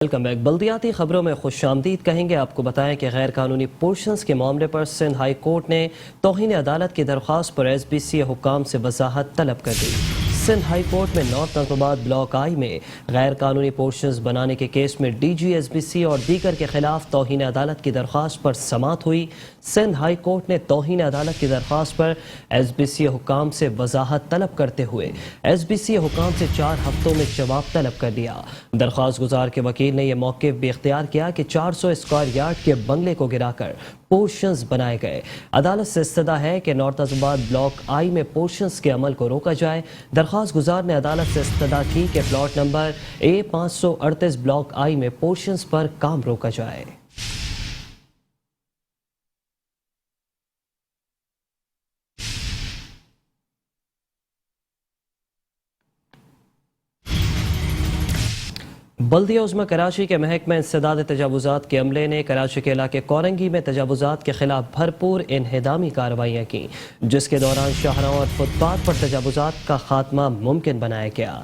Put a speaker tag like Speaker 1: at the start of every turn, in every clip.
Speaker 1: Welcome back. بلدیاتی خبروں میں خوش آمدید کہیں گے۔ آپ کو بتائیں کہ غیر قانونی پورشنز کے معاملے پر سندھ ہائی کورٹ نے توہین عدالت کی درخواست پر ایس بی سی حکام سے وضاحت طلب کر دی۔ سندھ ہائی کورٹ میں نارتھ نظام آباد بلاک آئی میں غیر قانونی پورشنز بنانے کے کیس میں D G S B C اور دیگر کے خلاف توہین عدالت کی درخواست پر سماعت ہوئی۔ سندھ ہائی کورٹ نے توہین عدالت کی درخواست پر ایس بی سی حکام سے وضاحت طلب کرتے ہوئے ایس بی سی حکام سے 4 ہفتوں میں جواب طلب کر لیا۔ درخواست گزار کے وکیل نے یہ موقف بھی اختیار کیا کہ 400 اسکوائر یارڈ کے بنگلے کو گرا کر پورشنز بنائے گئے۔ عدالت سے استدعا ہے کہ نارتھ نظام آباد بلاک آئی میں پورشنز کے عمل کو روکا جائے۔ درخواست گزار نے عدالت سے استدعا کی کہ پلاٹ نمبر A538 بلاک آئی میں پورشنز پر کام روکا جائے۔ بلدیہ عظمی کراچی کے محکمہ انسداد تجاوزات کے عملے نے کراچی کے علاقے کورنگی میں تجاوزات کے خلاف بھرپور انہدامی کارروائیاں کی، جس کے دوران شاہراہوں اور فٹ پاتھ پر تجاوزات کا خاتمہ ممکن بنایا گیا۔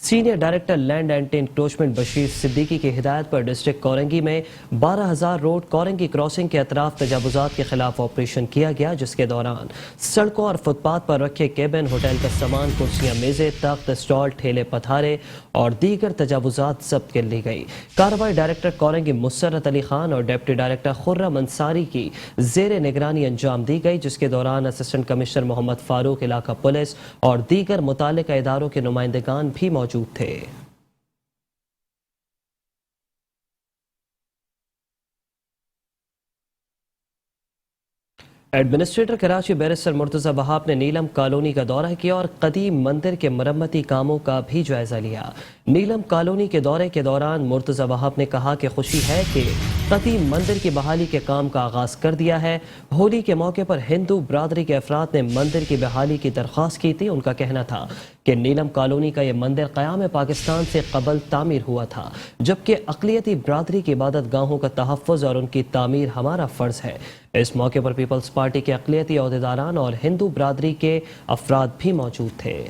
Speaker 1: Senior director land anti encroachment Bashir Siddiqui کی ہدایت پر ڈسٹرکٹ کورنگی میں 12,000 روڈ کورنگی کراسنگ کے اطراف تجاوزات کے خلاف آپریشن کیا گیا، جس کے دوران سڑکوں اور فٹ پاتھ پر رکھے کیبن، ہوٹل کا سامان، کرسیاں، میزیں، تخت، اسٹال، ٹھیلے، پتھارے اور دیگر تجاوزات ضبط کر لی گئی۔ کارروائی ڈائریکٹر کورنگی مسرت علی خان اور ڈپٹی ڈائریکٹر خرم انصاری کی زیر نگرانی انجام دی گئی، جس کے دوران اسسٹنٹ کمشنر محمد فاروق، علاقہ پولیس اور دیگر متعلقہ اداروں کے نمائندگان بھی موجود تھے۔ ایڈمنسٹریٹر کراچی بیرسٹر مرتضی وہاب نے نیلم کالونی کا دورہ کیا اور قدیم مندر کے مرمتی کاموں کا بھی جائزہ لیا۔ نیلم کالونی کے دورے کے دوران مرتضی وہاب نے کہا کہ خوشی ہے کہ قدیم مندر کی بحالی کے کام کا آغاز کر دیا ہے۔ ہولی کے موقع پر ہندو برادری کے افراد نے مندر کی بحالی کی درخواست کی تھی۔ ان کا کہنا تھا کہ نیلم کالونی کا یہ مندر قیام پاکستان سے قبل تعمیر ہوا تھا، جبکہ اقلیتی برادری کی عبادت گاہوں کا تحفظ اور ان کی تعمیر ہمارا فرض ہے۔ اس موقع پر پیپلز پارٹی کے اقلیتی عہدیداران اور ہندو برادری کے افراد بھی موجود تھے۔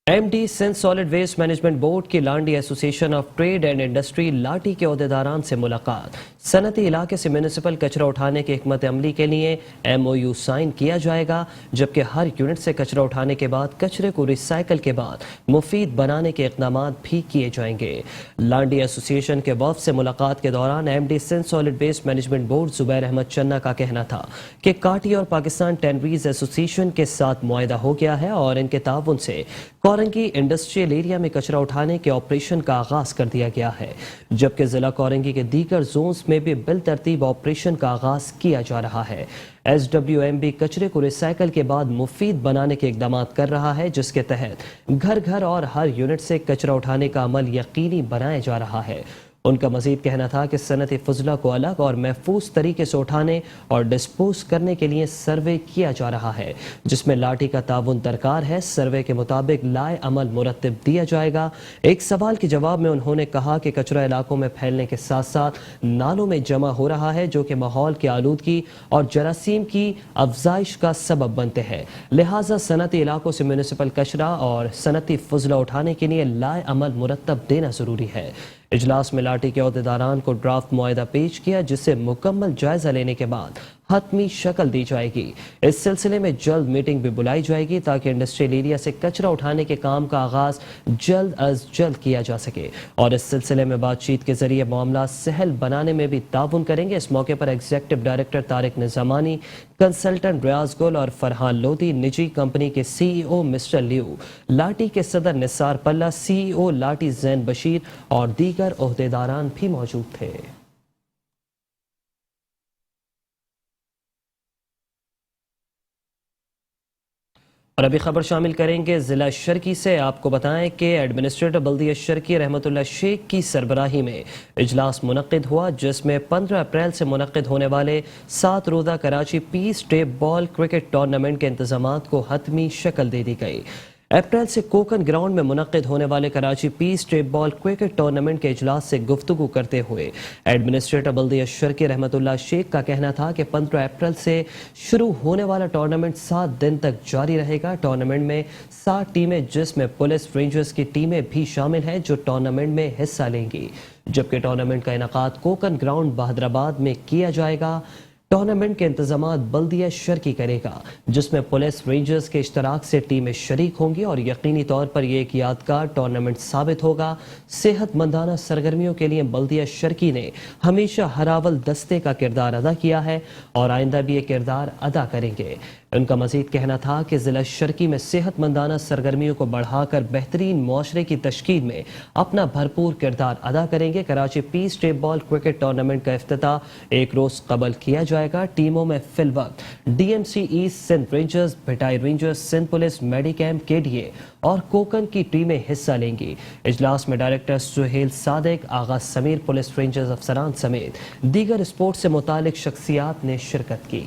Speaker 1: M D Sindh solid waste management board کی لانڈی ایسوسی ایشن آف ٹریڈ اینڈ انڈسٹری لاٹھی کے عہدیداران سے ملاقات۔ صنعتی علاقے سے میونسپل کچرا اٹھانے کے حکمت عملی کے لیے ایم او یو سائن کیا جائے گا، جبکہ ہر یونٹ سے کچرا اٹھانے کے بعد کچرے کو ریسائیکل کے بعد مفید بنانے کے اقدامات بھی کیے جائیں گے۔ لانڈی ایسوسی ایشن کے وفد سے ملاقات کے دوران M D Sindh solid waste management board Zubair Ahmed Channa کا کہنا تھا کہ کاٹی اور پاکستان ٹینریز ایسوسی ایشن کے ساتھ معاہدہ ہو گیا ہے اور ان کے تعاون سے کورنگی انڈسٹریل ایریا میں کچرا اٹھانے کے آپریشن کا آغاز کر دیا گیا ہے، جبکہ ضلع کورنگی کے دیگر زونز میں بھی بالترتیب آپریشن کا آغاز کیا جا رہا ہے۔ ایس ڈبلیو ایم بی کچرے کو ریسائیکل کے بعد مفید بنانے کے اقدامات کر رہا ہے، جس کے تحت گھر گھر اور ہر یونٹ سے کچرا اٹھانے کا عمل یقینی بنایا جا رہا ہے۔ ان کا مزید کہنا تھا کہ صنعتی فضلہ کو الگ اور محفوظ طریقے سے اٹھانے اور ڈسپوز کرنے کے لیے سروے کیا جا رہا ہے، جس میں لاٹھی کا تعاون درکار ہے۔ سروے کے مطابق لائے عمل مرتب دیا جائے گا۔ ایک سوال کے جواب میں انہوں نے کہا کہ کچرا علاقوں میں پھیلنے کے ساتھ ساتھ نالوں میں جمع ہو رہا ہے، جو کہ ماحول کی آلودگی اور جراثیم کی افزائش کا سبب بنتے ہیں، لہٰذا صنعتی علاقوں سے میونسپل کچرا اور صنعتی فضلہ اٹھانے کے لیے لائے عمل مرتب دینا ضروری ہے۔ اجلاس میں لاٹھی کے عہدیداران کو ڈرافٹ معاہدہ پیش کیا، جسے مکمل جائزہ لینے کے بعد حتمی شکل دی جائے گی۔ اس سلسلے میں جلد میٹنگ بھی بلائی جائے گی تاکہ انڈسٹریل ایریا سے کچرا اٹھانے کے کام کا آغاز جلد از جلد کیا جا سکے اور اس سلسلے میں بات چیت کے ذریعے معاملات سہل بنانے میں بھی تعاون کریں گے۔ اس موقع پر executive director Tariq Nizamani, consultant Riaz Gul اور فرحان لودھی، نجی کمپنی کے سی ای او مسٹر لیو، لاٹھی کے صدر نثار پلہ، سی ای او لاٹھی زین بشیر اور دیگر عہدیداران بھی موجود تھے۔ اور ابھی خبر شامل کریں گے ضلع شرکی سے۔ آپ کو بتائیں کہ ایڈمنسٹریٹر بلدیہ شرکی رحمت اللہ شیخ کی سربراہی میں اجلاس منعقد ہوا، جس میں 15 اپریل سے منعقد ہونے والے 7 روزہ کراچی پیس ٹیپ بال کرکٹ ٹورنامنٹ کے انتظامات کو حتمی شکل دے دی گئی۔ اپریل سے کوکن گراؤنڈ میں منعقد ہونے والے کراچی پیس اسٹریٹ بال کرکٹ ٹورنامنٹ کے اجلاس سے گفتگو کرتے ہوئے ایڈمنسٹریٹر بلدیہ شرکی رحمت اللہ شیخ کا کہنا تھا کہ 15 اپریل سے شروع ہونے والا ٹورنامنٹ 7 دن تک جاری رہے گا۔ ٹورنامنٹ میں 60 ٹیمیں جس میں پولیس رینجرز کی ٹیمیں بھی شامل ہیں جو ٹورنامنٹ میں حصہ لیں گی، جبکہ ٹورنامنٹ کا انعقاد کوکن گراؤنڈ بہادرآباد میں کیا جائے گا۔ ٹورنامنٹ کے انتظامات بلدیہ شرکی کرے گا، جس میں پولیس رینجرز کے اشتراک سے ٹیمیں شریک ہوں گی اور یقینی طور پر یہ ایک یادگار ٹورنامنٹ ثابت ہوگا۔ صحت مندانہ سرگرمیوں کے لیے بلدیہ شرکی نے ہمیشہ ہراول دستے کا کردار ادا کیا ہے اور آئندہ بھی یہ کردار ادا کریں گے۔ ان کا مزید کہنا تھا کہ ضلع شرکی میں صحت مندانہ سرگرمیوں کو بڑھا کر بہترین معاشرے کی تشکیل میں اپنا بھرپور کردار ادا کریں گے۔ کراچی پیس اسٹریٹ بال کرکٹ ٹورنامنٹ کا افتتاح ایک روز قبل کیا جائے گا۔ ٹیموں میں فی الوقت D M C East Sindh rangers, Bhitai rangers, Sindh police, medi camp, K D A اور کوکن کی ٹیمیں حصہ لیں گی۔ اجلاس میں director Sohail Sadiq, Agha Samir, police rangers افسران سمیت دیگر اسپورٹس سے متعلق شخصیات نے شرکت کی۔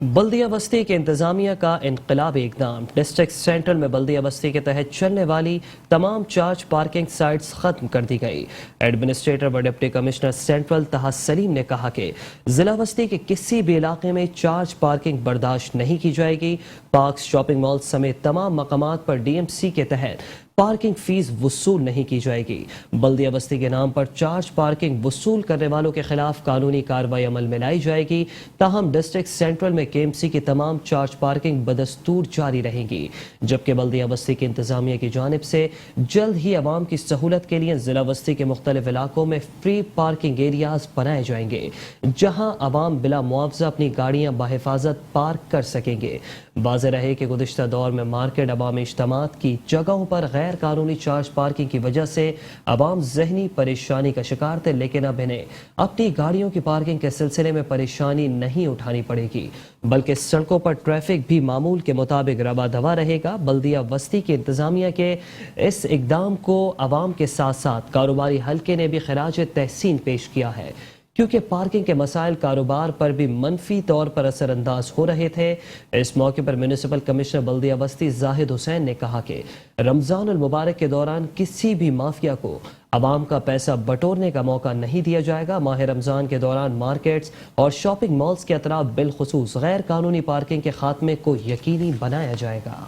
Speaker 1: بلدیہ بستی کے انتظامیہ کا انقلابی اقدام۔ ڈسٹرکٹ سینٹرل میں بلدیہ بستی کے تحت چلنے والی تمام چارج پارکنگ سائٹس ختم کر دی گئی۔ ایڈمنسٹریٹر و ڈپٹی کمشنر سینٹرل طہا سلیم نے کہا کہ ضلع بستی کے کسی بھی علاقے میں چارج پارکنگ برداشت نہیں کی جائے گی۔ پارکس، شاپنگ مال سمیت تمام مقامات پر ڈی ایم سی کے تحت پارکنگ فیس وصول نہیں کی جائے گی۔ بلدیہ بستی کے نام پر چارج پارکنگ وصول کرنے والوں کے خلاف قانونی کارروائی عمل میں لائی جائے گی۔ تاہم ڈسٹرکٹ سینٹرل میں کے ایم سی کی تمام چارج پارکنگ بدستور جاری رہیں گی، جبکہ بلدیہ بستی کی انتظامیہ کی جانب سے جلد ہی عوام کی سہولت کے لیے ضلع بستی کے مختلف علاقوں میں فری پارکنگ ایریاز بنائے جائیں گے، جہاں عوام بلا معاوضہ اپنی گاڑیاں بحفاظت پارک کر سکیں گے۔ واضح رہے کہ گزشتہ دور میں مارکیٹ، عوامی اجتماعات کی جگہوں پر غیر قانونی چارج پارکنگ کی وجہ سے عوام ذہنی پریشانی کا شکار تھے، لیکن اب انہیں اپنی گاڑیوں کی پارکنگ کے سلسلے میں پریشانی نہیں اٹھانی پڑے گی، بلکہ سڑکوں پر ٹریفک بھی معمول کے مطابق رواں دواں رہے گا۔ بلدیہ بستی کی انتظامیہ کے اس اقدام کو عوام کے ساتھ ساتھ کاروباری حلقے نے بھی خراج تحسین پیش کیا ہے، کیونکہ پارکنگ کے مسائل کاروبار پر بھی منفی طور پر اثر انداز ہو رہے تھے۔ اس موقع پر میونسپل کمشنر بلدیہ بستی زاہد حسین نے کہا کہ رمضان المبارک کے دوران کسی بھی مافیا کو عوام کا پیسہ بٹورنے کا موقع نہیں دیا جائے گا۔ ماہ رمضان کے دوران مارکیٹس اور شاپنگ مالز کے اطراف بالخصوص غیر قانونی پارکنگ کے خاتمے کو یقینی بنایا جائے گا۔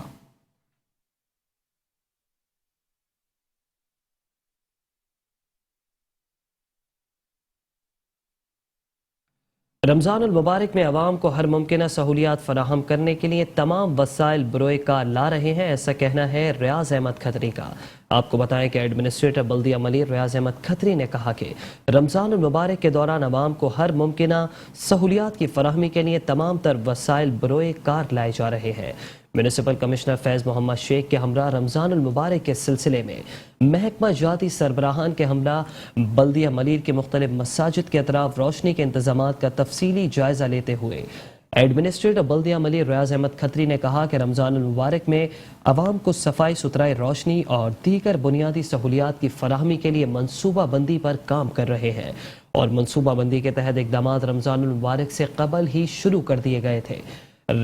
Speaker 1: رمضان المبارک میں عوام کو ہر ممکنہ سہولیات فراہم کرنے کے لیے تمام وسائل بروئے کار لا رہے ہیں، ایسا کہنا ہے ریاض احمد کھتری کا۔ آپ کو بتائیں کہ ایڈمنسٹریٹر بلدیہ ملیر ریاض احمد کھتری نے کہا کہ رمضان المبارک کے دوران عوام کو ہر ممکنہ سہولیات کی فراہمی کے لیے تمام تر وسائل بروئے کار لائے جا رہے ہیں۔ میونسپل کمشنر فیض محمد شیخ کے ہمراہ رمضان المبارک کے سلسلے میں محکمہ جاتی سربراہان کے ہمراہ بلدیہ ملیر کے مختلف مساجد کے اطراف روشنی کے انتظامات کا تفصیلی جائزہ لیتے ہوئے ایڈمنسٹریٹر بلدیہ ملیر ریاض احمد کھتری نے کہا کہ رمضان المبارک میں عوام کو صفائی ستھرائی، روشنی اور دیگر بنیادی سہولیات کی فراہمی کے لیے منصوبہ بندی پر کام کر رہے ہیں اور منصوبہ بندی کے تحت اقدامات رمضان المبارک سے قبل ہی شروع کر دیے گئے تھے۔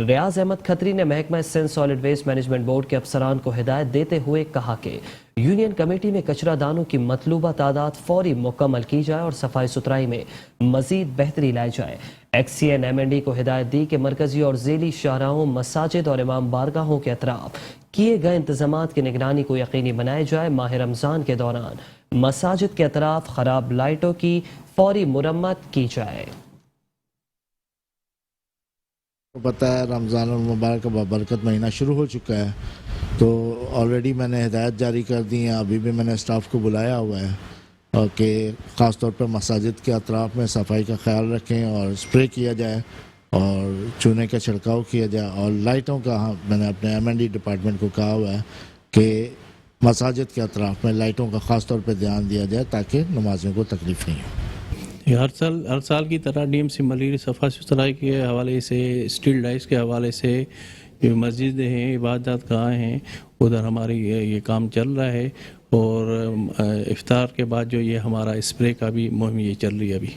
Speaker 1: ریاض احمد کھتری نے محکمہ Sindh solid waste management board کے افسران کو ہدایت دیتے ہوئے کہا کہ یونین کمیٹی میں کچرا دانوں کی مطلوبہ تعداد فوری مکمل کی جائے اور صفائی ستھرائی میں مزید بہتری لائی جائے۔ ایکس سی این ایم این ڈی کو ہدایت دی کہ مرکزی اور ذیلی شاہراہوں، مساجد اور امام بارگاہوں کے اطراف کیے گئے انتظامات کی نگرانی کو یقینی بنایا جائے۔ ماہ رمضان کے دوران مساجد کے اطراف خراب لائٹوں کی فوری مرمت کی جائے۔
Speaker 2: پتہ ہے رمضان المبارک کا بابرکت مہینہ شروع ہو چکا ہے، تو آلریڈی میں نے ہدایت جاری کر دی ہیں، ابھی بھی میں نے اسٹاف کو بلایا ہوا ہے اور کہ خاص طور پر مساجد کے اطراف میں صفائی کا خیال رکھیں اور اسپرے کیا جائے اور چونے کا چھڑکاؤ کیا جائے، اور لائٹوں کا میں نے اپنے ایم این ڈی ڈپارٹمنٹ کو کہا ہوا ہے کہ مساجد کے اطراف میں لائٹوں کا خاص طور پہ دھیان دیا جائے تاکہ نمازیوں کو تکلیف نہیں ہو۔
Speaker 3: ہر سال کی طرح ڈی ایم سی ملیر صفائی ستھرائی کے حوالے سے، اسٹریٹ لائٹس کے حوالے سے، مسجد ہیں، عبادت گاہ ہیں، ادھر ہماری یہ کام چل رہا ہے اور افطار کے بعد جو یہ ہمارا اسپرے کا بھی مہم یہ چل رہی ہے ابھی.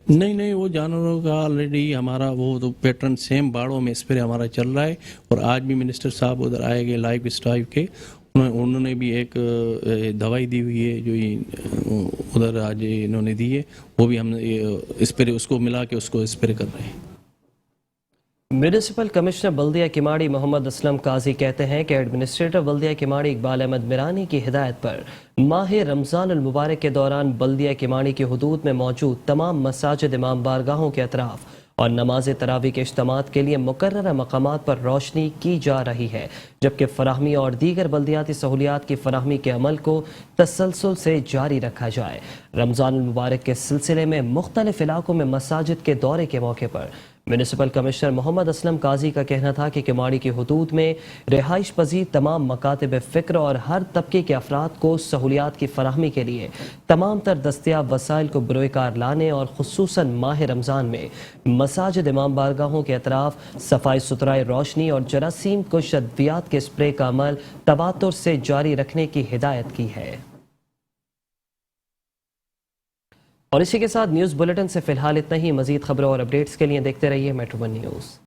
Speaker 3: نہیں وہ جانوروں کا آلریڈی ہمارا وہ تو پیٹرن سیم باڑوں میں اسپرے ہمارا چل رہا ہے. اور آج بھی منسٹر صاحب ادھر آئے گئے لائف اسٹائل کے, انہوں نے بھی ایک دوائی دی ہوئی ہے جو ادھر آج انہوں نے دی ہے, وہ بھی ہم اسپرے اس کو ملا کے اس کو اسپرے کر رہے ہیں.
Speaker 1: میونسپل کمشنر بلدیہ کماڑی محمد اسلم قاضی کہتے ہیں کہ ایڈمنسٹریٹر بلدیہ کماڑی اقبال احمد میرانی کی ہدایت پر ماہ رمضان المبارک کے دوران بلدیہ کماڑی کی حدود میں موجود تمام مساجد امام بارگاہوں کے اطراف اور نماز تراویح کے اجتماعات کے لیے مقررہ مقامات پر روشنی کی جا رہی ہے, جبکہ فراہمی اور دیگر بلدیاتی سہولیات کی فراہمی کے عمل کو تسلسل سے جاری رکھا جائے. رمضان المبارک کے سلسلے میں مختلف علاقوں میں مساجد کے دورے کے موقع پر میونسپل کمشنر محمد اسلم قاضی کا کہنا تھا کہ کماڑی کی حدود میں رہائش پذیر تمام مکاتب فکر اور ہر طبقے کے افراد کو سہولیات کی فراہمی کے لیے تمام تر دستیاب وسائل کو بروئے کار لانے اور خصوصاً ماہ رمضان میں مساجد امام بارگاہوں کے اطراف صفائی ستھرائی, روشنی اور جراثیم کش ادویات کے اسپرے کا عمل تواتر سے جاری رکھنے کی ہدایت کی ہے. اور اسی کے ساتھ نیوز بلیٹن سے فی الحال اتنا ہی. مزید خبروں اور اپڈیٹس کے لیے دیکھتے رہیے میٹرو ون نیوز.